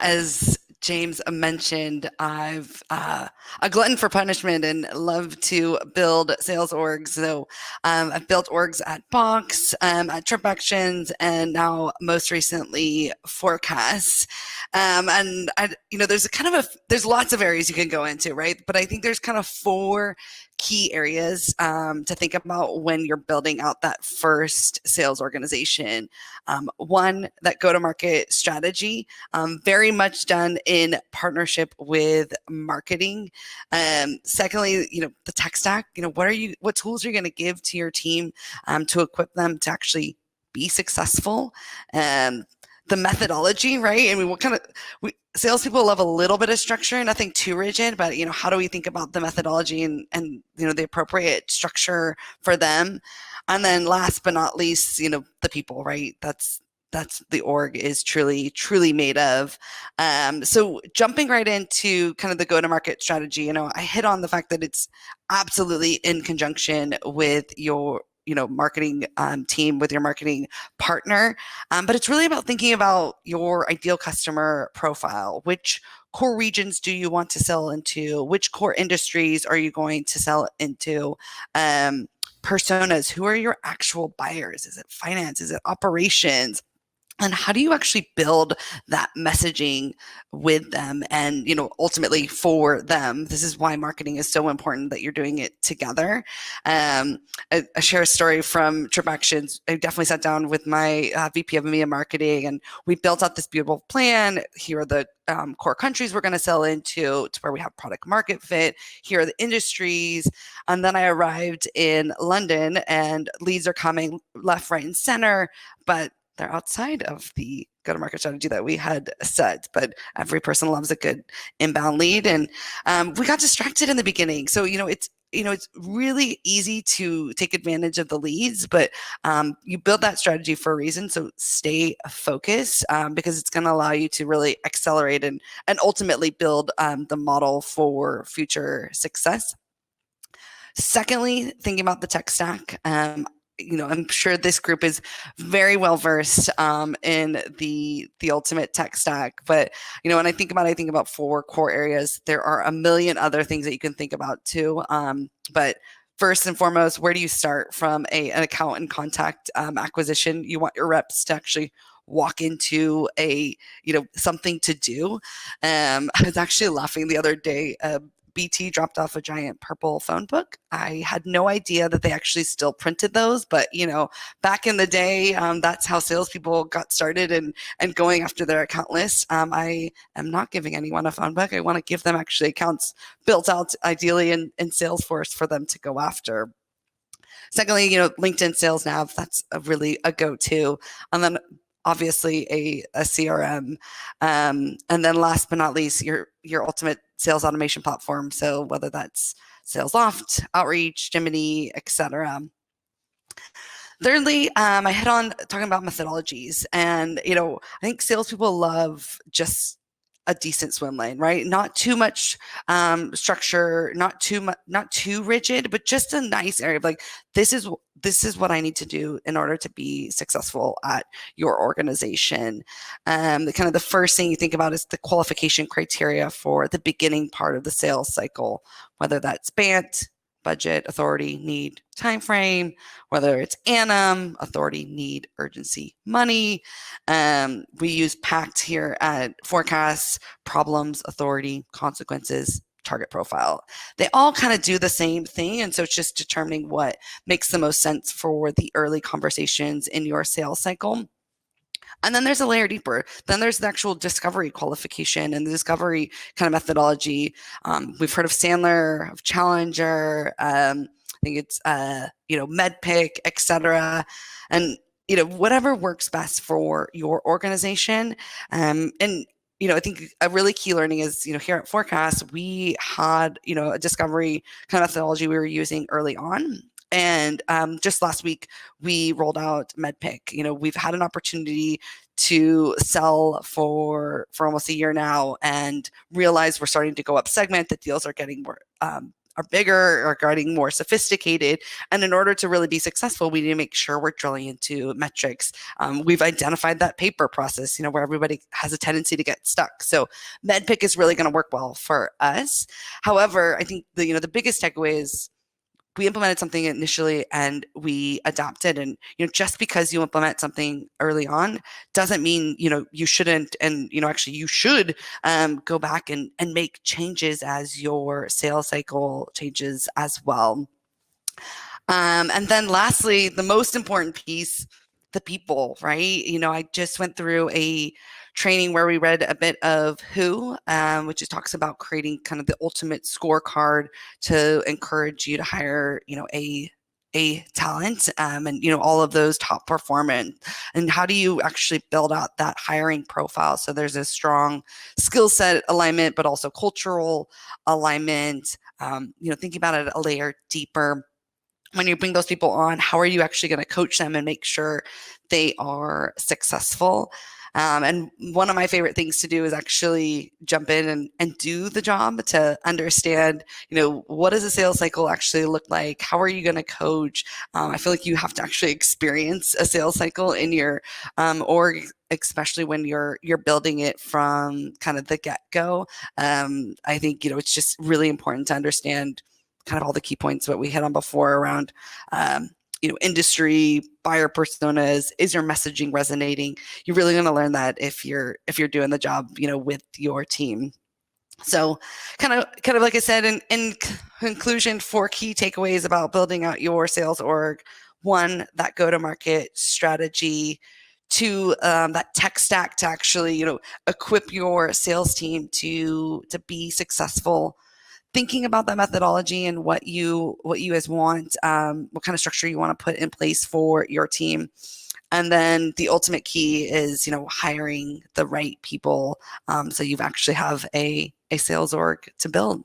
as James mentioned, I've a glutton for punishment and love to build sales orgs. So I've built orgs at Box, at Trip Actions, and now most recently Forecasts. And there's lots of areas you can go into, right? But I think there's kind of four key areas to think about when you're building out that first sales organization. One, that go-to-market strategy, very much done in partnership with marketing. Secondly, the tech stack. What tools are you going to give to your team to equip them to actually be successful? The methodology, right? I mean, salespeople love a little bit of structure, nothing too rigid, but how do we think about the methodology and the appropriate structure for them? And then last but not least, the people, right? That's the org is truly made of. So jumping right into kind of the go-to-market strategy, I hit on the fact that it's absolutely in conjunction with your marketing team, with your marketing partner. But it's really about thinking about your ideal customer profile. Which core regions do you want to sell into? Which core industries are you going to sell into? Personas, who are your actual buyers? Is it finance? Is it operations? And how do you actually build that messaging with them and, ultimately for them? This is why marketing is so important, that you're doing it together. I share a story from Trip Actions. I definitely sat down with my VP of EMEA marketing, and we built out this beautiful plan. Here are the core countries we're going to sell into, to where we have product market fit. Here are the industries. And then I arrived in London, and leads are coming left, right, and center, but they're outside of the go-to-market strategy that we had set. But every person loves a good inbound lead, and we got distracted in the beginning. So it's really easy to take advantage of the leads, but you build that strategy for a reason. So stay focused, because it's going to allow you to really accelerate and ultimately build the model for future success. Secondly, thinking about the tech stack. I'm sure this group is very well versed in the ultimate tech stack. But when I think about four core areas. There are a million other things that you can think about too. But first and foremost, where do you start from an account and contact acquisition? You want your reps to actually walk into something to do. I was actually laughing the other day. BT dropped off a giant purple phone book. I had no idea that they actually still printed those, but back in the day, that's how salespeople got started and going after their account list. I am not giving anyone a phone book. I want to give them actually accounts built out ideally in Salesforce for them to go after. Secondly, LinkedIn Sales Nav, that's a go-to. And then obviously a CRM. And then last but not least, your ultimate sales automation platform. So whether that's SalesLoft, Outreach, Jiminy, etc. Thirdly, I hit on talking about methodologies, and I think salespeople love just a decent swim lane, right? Not too much structure, not too rigid, but just a nice area of like, this is what I need to do in order to be successful at your organization. The first thing you think about is the qualification criteria for the beginning part of the sales cycle, whether that's BANT, budget, authority, need, time frame, whether it's ANAM, authority, need, urgency, money. We use PACT here at Forecasts, problems, authority, consequences, target profile. They all kind of do the same thing. And so it's just determining what makes the most sense for the early conversations in your sales cycle. And then there's a layer deeper. Then there's the actual discovery qualification and the discovery kind of methodology. We've heard of Sandler, of Challenger. I think it's MedPick, etc. And whatever works best for your organization. And I think a really key learning is, here at Forecast, we had, a discovery kind of methodology we were using early on. And just last week, we rolled out MedPick. We've had an opportunity to sell for almost a year now, and realize we're starting to go up segment. The deals are getting more are bigger, are getting more sophisticated. And in order to really be successful, we need to make sure we're drilling into metrics. We've identified that paper process, where everybody has a tendency to get stuck. So MedPick is really going to work well for us. However, I think the biggest takeaway is we implemented something initially and we adapted. And just because you implement something early on doesn't mean you shouldn't, and actually you should go back and make changes as your sales cycle changes as well. And then lastly, the most important piece, the people, right? I just went through a training where we read a bit of Who, which just talks about creating kind of the ultimate scorecard to encourage you to hire, a talent, and all of those top performance. And how do you actually build out that hiring profile so there's a strong skill set alignment, but also cultural alignment? Thinking about it a layer deeper. When you bring those people on, how are you actually going to coach them and make sure they are successful? And one of my favorite things to do is actually jump in and do the job to understand, what does a sales cycle actually look like? How are you going to coach? I feel like you have to actually experience a sales cycle in your org, especially when you're building it from kind of the get-go. I think, it's just really important to understand kind of all the key points that we hit on before around industry, buyer personas. Is your messaging resonating? You're really going to learn that if you're doing the job with your team. So kind of like I said, in conclusion, 4 key takeaways about building out your sales org. 1, that go-to-market strategy. 2, that tech stack to actually equip your sales team to be successful. Thinking about that methodology and what you guys want, what kind of structure you want to put in place for your team. And then the ultimate key is, hiring the right people, so you actually have a sales org to build.